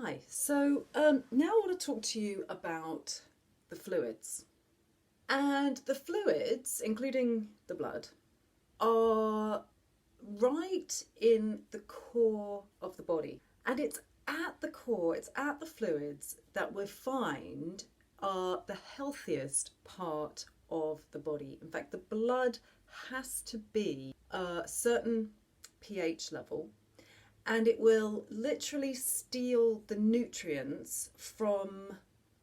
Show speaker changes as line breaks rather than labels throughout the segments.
Hi, now I want to talk to you about the fluids. And the fluids, including the blood, are right in the core of the body. And it's at the core, it's at the fluids that we find are the healthiest part of the body. In fact, the blood has to be a certain pH level, and it will literally steal the nutrients from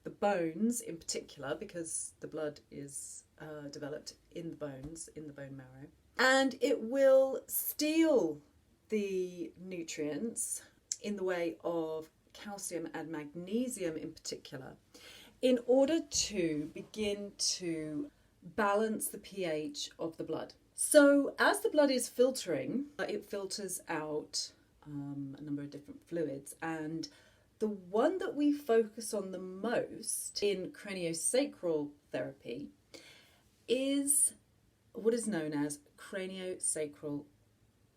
the bones in particular, because the blood is developed in the bones, in the bone marrow. And it will steal the nutrients in the way of calcium and magnesium in particular, in order to begin to balance the pH of the blood. So as the blood is filtering, it filters out a number of different fluids, and the one that we focus on the most in cranio-sacral therapy is what is known as cranio-sacral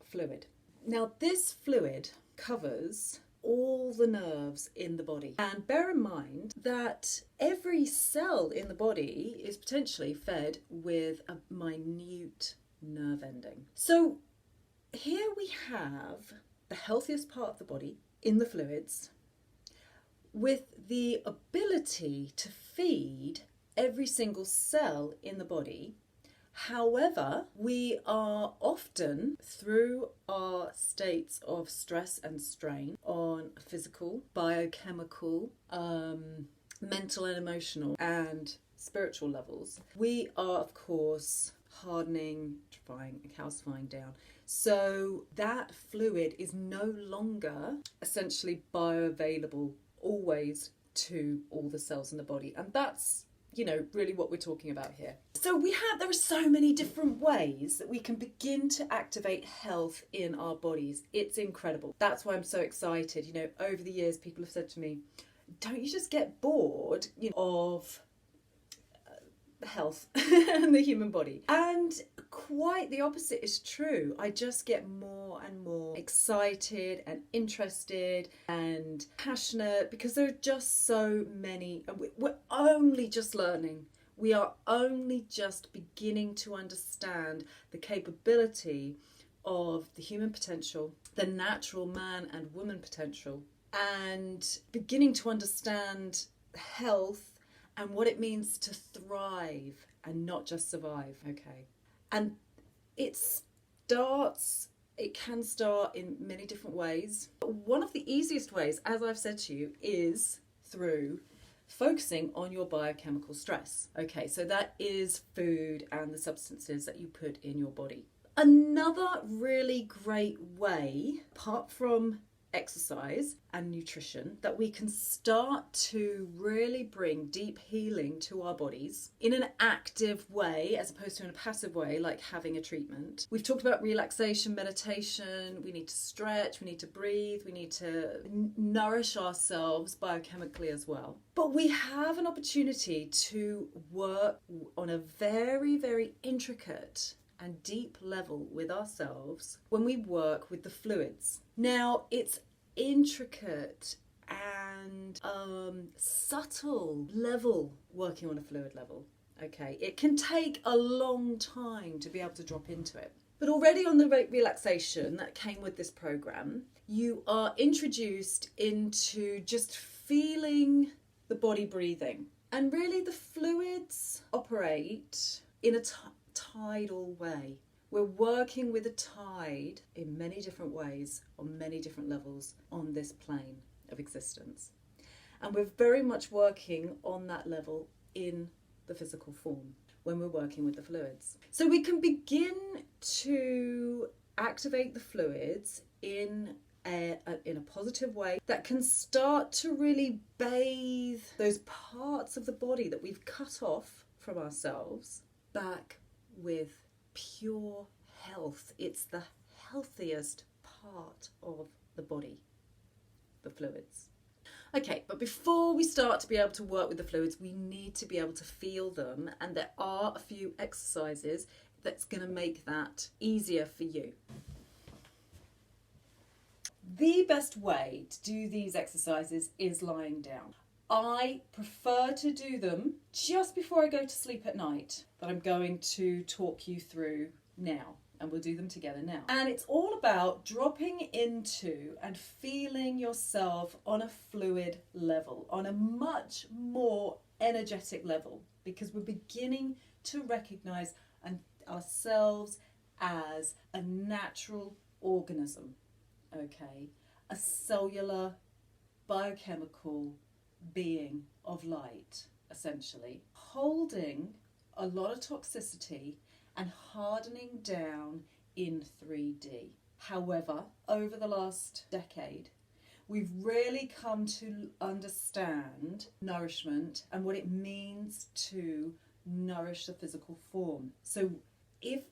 fluid. Now, this fluid covers all the nerves in the body, and bear in mind that every cell in the body is potentially fed with a minute nerve ending. So here we have the healthiest part of the body in the fluids, with the ability to feed every single cell in the body. However, we are often, through our states of stress and strain on physical, biochemical, mental and emotional and spiritual levels, we are of course hardening, drying and calcifying down. So that fluid is no longer essentially bioavailable always to all the cells in the body. And that's, really what we're talking about here. So there are so many different ways that we can begin to activate health in our bodies. It's incredible. That's why I'm so excited. Over the years, people have said to me, don't you just get bored, of health and the human body? And quite the opposite is true. I just get more and more excited and interested and passionate, because there are just so many, and we're only just learning. We are only just beginning to understand the capability of the human potential, the natural man and woman potential, and beginning to understand health and what it means to thrive and not just survive, okay? And it can start in many different ways. One of the easiest ways, as I've said to you, is through focusing on your biochemical stress. Okay, so that is food and the substances that you put in your body. Another really great way, apart from exercise and nutrition, that we can start to really bring deep healing to our bodies in an active way as opposed to in a passive way, like having a treatment. We've talked about relaxation, meditation. We need to stretch, we need to breathe, we need to nourish ourselves biochemically as well. But we have an opportunity to work on a very, very intricate and deep level with ourselves when we work with the fluids. Now, it's intricate and subtle level working on a fluid level. Okay, it can take a long time to be able to drop into it. But already on the relaxation that came with this program, you are introduced into just feeling the body breathing. And really the fluids operate in a tidal way. We're working with a tide in many different ways, on many different levels on this plane of existence. And we're very much working on that level in the physical form when we're working with the fluids. So we can begin to activate the fluids in a positive way that can start to really bathe those parts of the body that we've cut off from ourselves back with pure health. It's the healthiest part of the body, the fluids. Okay, but before we start to be able to work with the fluids, we need to be able to feel them, and there are a few exercises that's going to make that easier for you. The best way to do these exercises is lying down. I prefer to do them just before I go to sleep at night, that I'm going to talk you through now, and we'll do them together now. And it's all about dropping into and feeling yourself on a fluid level, on a much more energetic level, because we're beginning to recognize ourselves as a natural organism, okay? A cellular, biochemical being of light, essentially, holding a lot of toxicity and hardening down in 3D. However, over the last decade, we've really come to understand nourishment and what it means to nourish the physical form. So if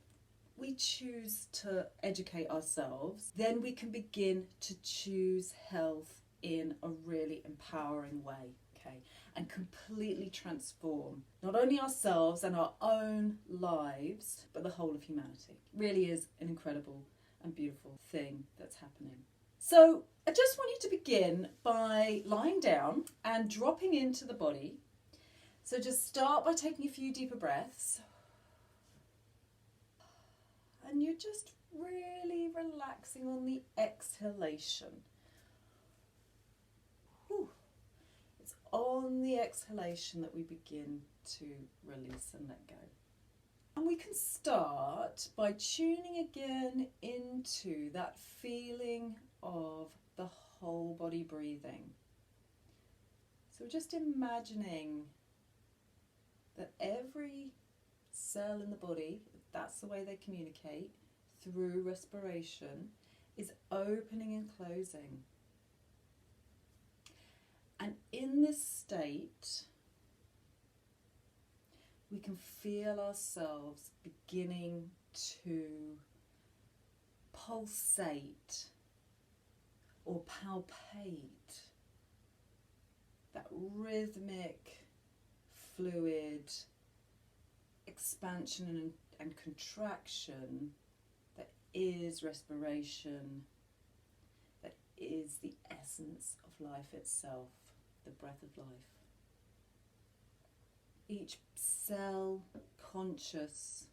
we choose to educate ourselves, then we can begin to choose health in a really empowering way, okay, and completely transform not only ourselves and our own lives, but the whole of humanity. It really is an incredible and beautiful thing that's happening. So I just want you to begin by lying down and dropping into the body. So just start by taking a few deeper breaths. And you're just really relaxing on the exhalation. Whew. It's on the exhalation that we begin to release and let go. And we can start by tuning again into that feeling of the whole body breathing. So just imagining that every cell in the body, if that's the way they communicate, through respiration, is opening and closing. And in this state, we can feel ourselves beginning to pulsate or palpate, that rhythmic, fluid expansion and contraction that is respiration, that is the essence of life itself, the breath of life. Each cell conscious,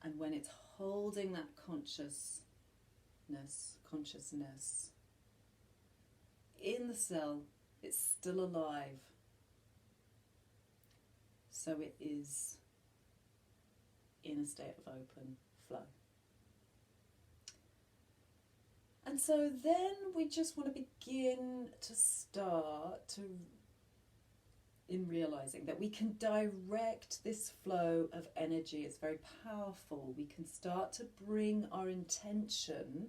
and when it's holding that consciousness in the cell, it's still alive. So it is in a state of open flow. And so then we just want to begin to start to in realizing that we can direct this flow of energy. It's very powerful. We can start to bring our intention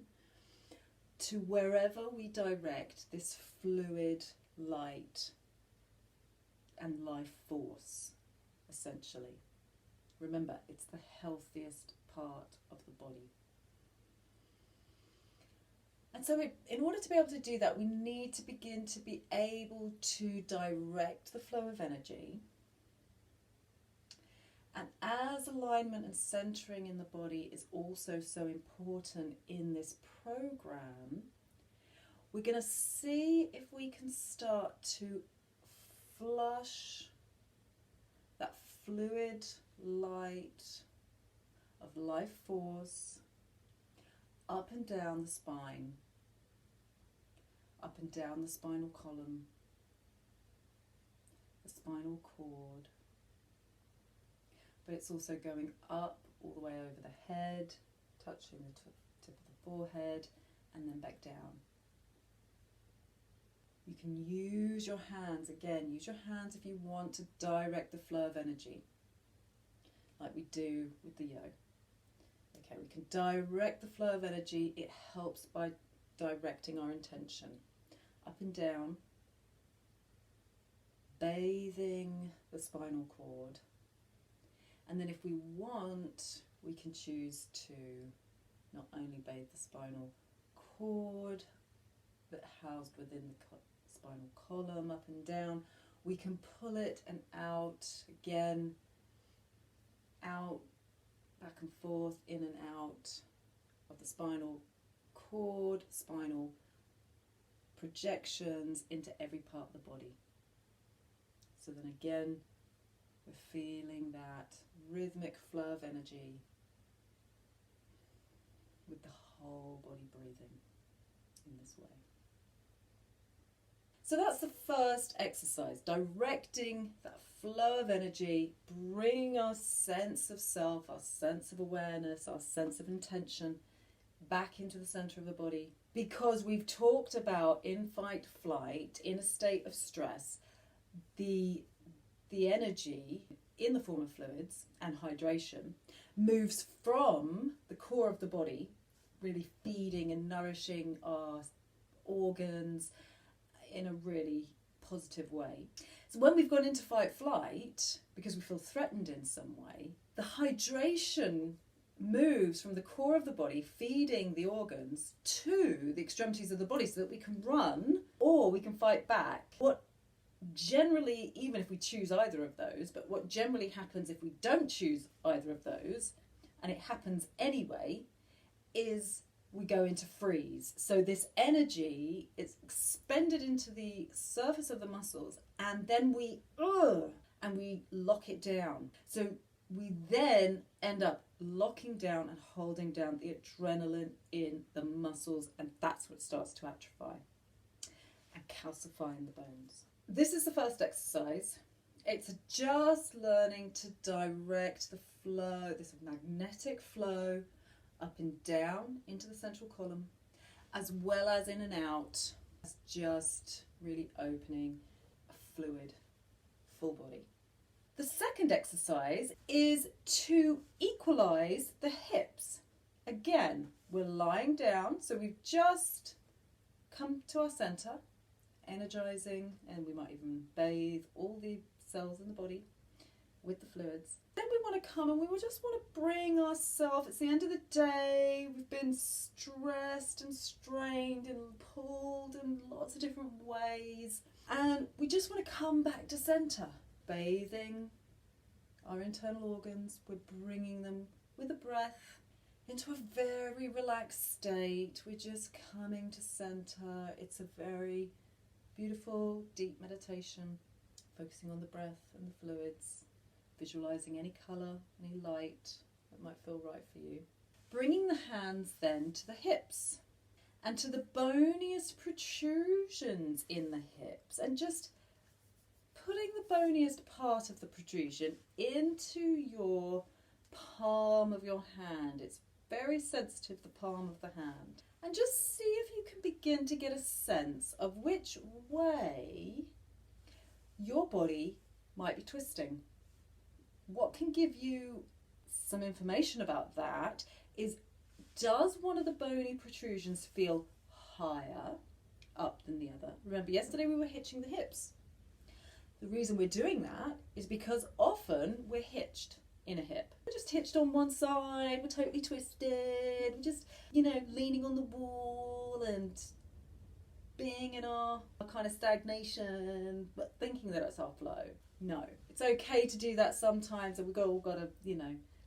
to wherever we direct this fluid light and life force, essentially. Remember, it's the healthiest part of the body. And so in order to be able to do that, we need to begin to be able to direct the flow of energy. And as alignment and centering in the body is also so important in this program, we're going to see if we can start to flush that fluid light of life force up and down the spine, up and down the spinal column, the spinal cord. But it's also going up all the way over the head, touching the tip of the forehead, and then back down. You can use your hands, again, use your hands if you want to direct the flow of energy, like we do with the yo. Okay, we can direct the flow of energy. It helps by directing our intention. Up and down, bathing the spinal cord. And then if we want, we can choose to not only bathe the spinal cord, but housed within the spinal column, up and down. We can pull it and out, again, out, back and forth, in and out of the spinal cord, spinal projections into every part of the body. So then again, we're feeling that rhythmic flow of energy with the whole body breathing in this way. So that's the first exercise, directing that flow of energy, bringing our sense of self, our sense of awareness, our sense of intention back into the center of the body. Because we've talked about in fight flight, in a state of stress, the energy in the form of fluids and hydration moves from the core of the body, really feeding and nourishing our organs in a really positive way. So when we've gone into fight flight, because we feel threatened in some way, the hydration moves from the core of the body, feeding the organs, to the extremities of the body so that we can run or we can fight back. What generally, even if we choose either of those, but what generally happens if we don't choose either of those, and it happens anyway, is we go into freeze. So this energy is expended into the surface of the muscles, and then we lock it down. So we then end up locking down and holding down the adrenaline in the muscles, and that's what starts to atrophy and calcify in the bones. This is the first exercise. It's just learning to direct the flow, this magnetic flow, up and down into the central column, as well as in and out, as just really opening a fluid, full body. The second exercise is to equalize the hips. Again, we're lying down, so we've just come to our center, energizing, and we might even bathe all the cells in the body with the fluids. Then we want to come and we just want to bring ourselves, it's the end of the day, we've been stressed and strained and pulled in lots of different ways, and we just want to come back to center, bathing our internal organs. We're bringing them with a breath into a very relaxed state. We're just coming to center. It's a very beautiful, deep meditation, focusing on the breath and the fluids, visualizing any colour, any light that might feel right for you. Bringing the hands then to the hips and to the boniest protrusions in the hips, and just putting the boniest part of the protrusion into your palm of your hand. It's very sensitive, the palm of the hand. And just see if you can begin to get a sense of which way your body might be twisting. What can give you some information about that is, does one of the bony protrusions feel higher up than the other? Remember, yesterday we were hitching the hips. The reason we're doing that is because often we're hitched in a hip. We're just hitched on one side, we're totally twisted, we're just, leaning on the wall and being in our kind of stagnation, but thinking that it's our flow. No, it's okay to do that sometimes, and we've all got to,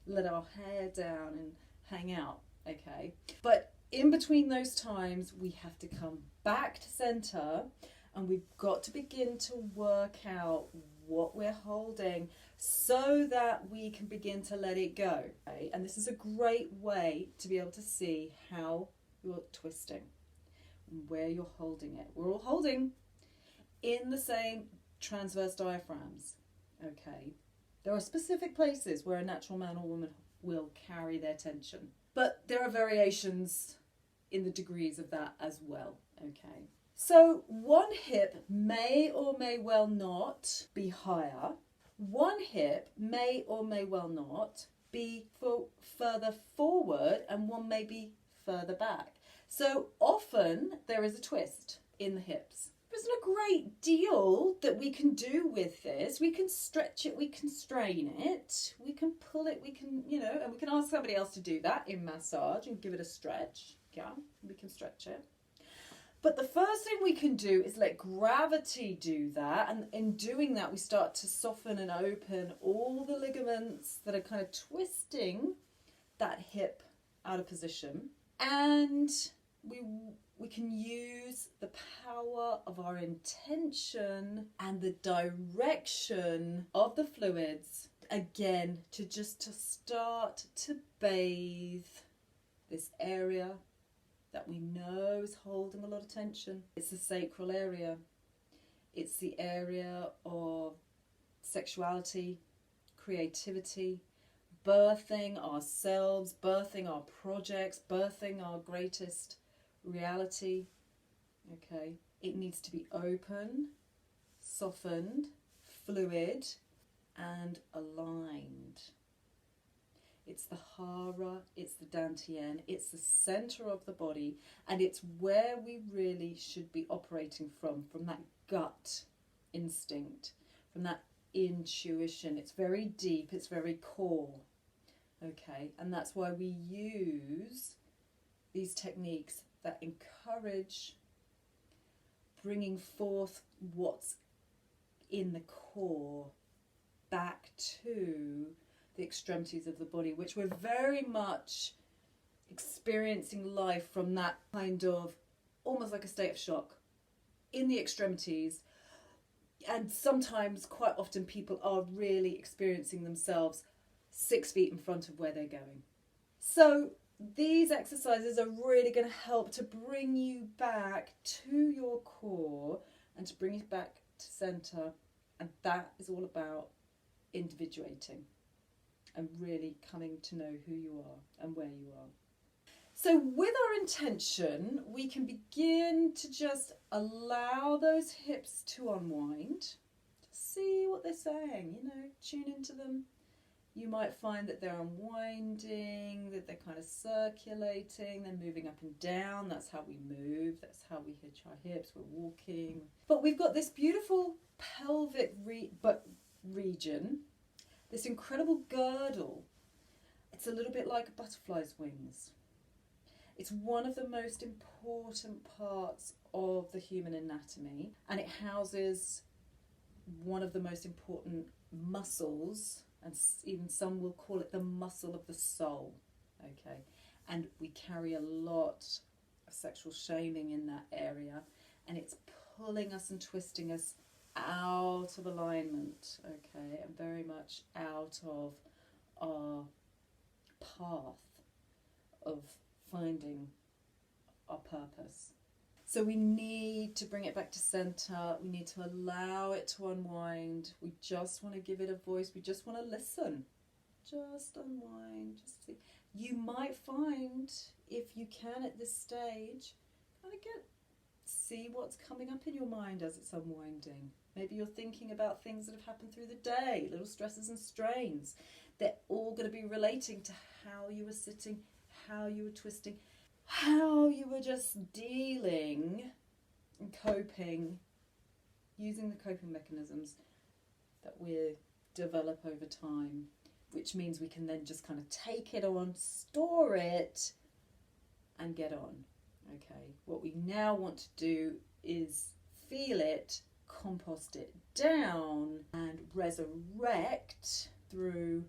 let our hair down and hang out, okay? But in between those times, we have to come back to center, and we've got to begin to work out what we're holding so that we can begin to let it go. Okay? And this is a great way to be able to see how you're twisting, where you're holding it. We're all holding in the same transverse diaphragms. Okay, there are specific places where a natural man or woman will carry their tension, but there are variations in the degrees of that as well. Okay, so one hip may or may well not be higher. One hip may or may well not be further forward, and one may be further back. So often there is a twist in the hips. There's a great deal that we can do with this. We can stretch it, we can strain it, we can pull it, we can, and we can ask somebody else to do that in massage and give it a stretch. Yeah, we can stretch it. But the first thing we can do is let gravity do that. And in doing that, we start to soften and open all the ligaments that are kind of twisting that hip out of position. And we can use the power of our intention and the direction of the fluids again to start to bathe this area that we know is holding a lot of tension. It's the sacral area. It's the area of sexuality, creativity, birthing ourselves, birthing our projects, birthing our greatest reality. Okay, it needs to be open, softened, fluid, and aligned. It's the hara, it's the dantian, it's the center of the body, and it's where we really should be operating from that gut instinct, from that intuition. It's very deep, it's very core. Okay, and that's why we use these techniques that encourage bringing forth what's in the core back to the extremities of the body, which we're very much experiencing life from that kind of almost like a state of shock in the extremities. And sometimes, quite often, people are really experiencing themselves 6 feet in front of where they're going. So these exercises are really going to help to bring you back to your core and to bring you back to center. And that is all about individuating and really coming to know who you are and where you are. So with our intention, we can begin to just allow those hips to unwind. Just see what they're saying, tune into them. You might find that they're unwinding, that they're kind of circulating, they're moving up and down. That's how we move, that's how we hitch our hips, we're walking. But we've got this beautiful pelvic region, this incredible girdle. It's a little bit like a butterfly's wings. It's one of the most important parts of the human anatomy, and it houses one of the most important muscles, and even some will call it the muscle of the soul. Okay, and we carry a lot of sexual shaming in that area, and it's pulling us and twisting us out of alignment, okay, and very much out of our path of finding our purpose. So we need to bring it back to center. We need to allow it to unwind. We just want to give it a voice. We just want to listen. Just unwind. Just see. You might find, if you can at this stage, kind of see what's coming up in your mind as it's unwinding. Maybe you're thinking about things that have happened through the day, little stresses and strains. They're all going to be relating to how you were sitting, how you were twisting, how you were just dealing and coping, using the coping mechanisms that we develop over time, which means we can then just kind of take it on, store it, and get on. Okay, what we now want to do is feel it, compost it down, and resurrect through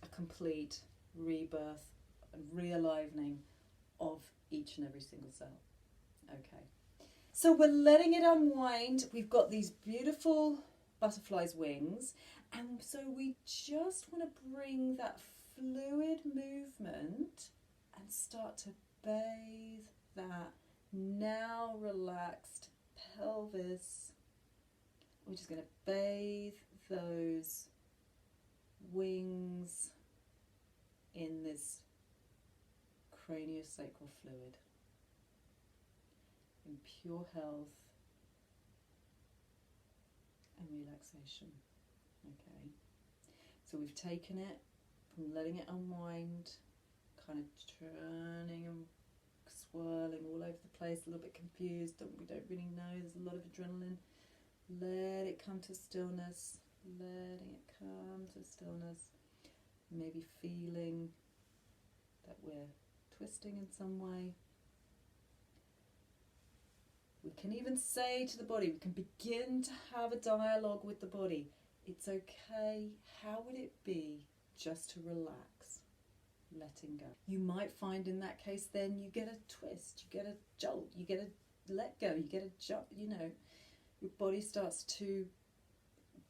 a complete rebirth and realivening of each and every single cell. Okay, so we're letting it unwind. We've got these beautiful butterfly's wings, and so we just want to bring that fluid movement and start to bathe that now relaxed pelvis. We're just going to bathe those wings in this cranio-sacral fluid, in pure health and relaxation. Okay, so we've taken it from letting it unwind, kind of turning and swirling all over the place, a little bit confused, we don't really know, there's a lot of adrenaline. Let it come to stillness, letting it come to stillness, maybe feeling that we're twisting in some way. We can even say to the body, we can begin to have a dialogue with the body. It's okay, how would it be just to relax? letting go. You might find in that case then you get a twist, you get a jolt, you get a let go, you get a jump, your body starts to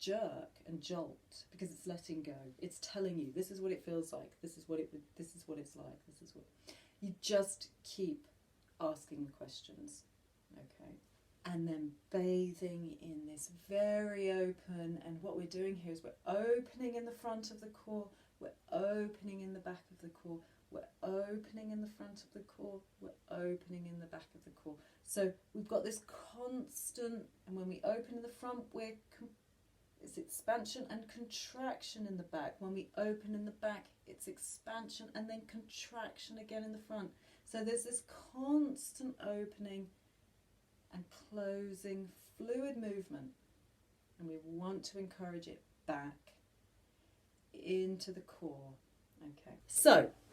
jerk and jolt because it's letting go. It's telling you this is what it feels like, this is what it's like, this is what. You just keep asking the questions, okay? And then bathing in this very open, and what we're doing here is we're opening in the front of the core, we're opening in the back of the core, we're opening in the front of the core, we're opening in the back of the core. So we've got this constant, and when we open in the front, it's expansion and contraction in the back. When we open in the back, it's expansion and then contraction again in the front. So there's this constant opening and closing fluid movement, and we want to encourage it back into the core. Okay, so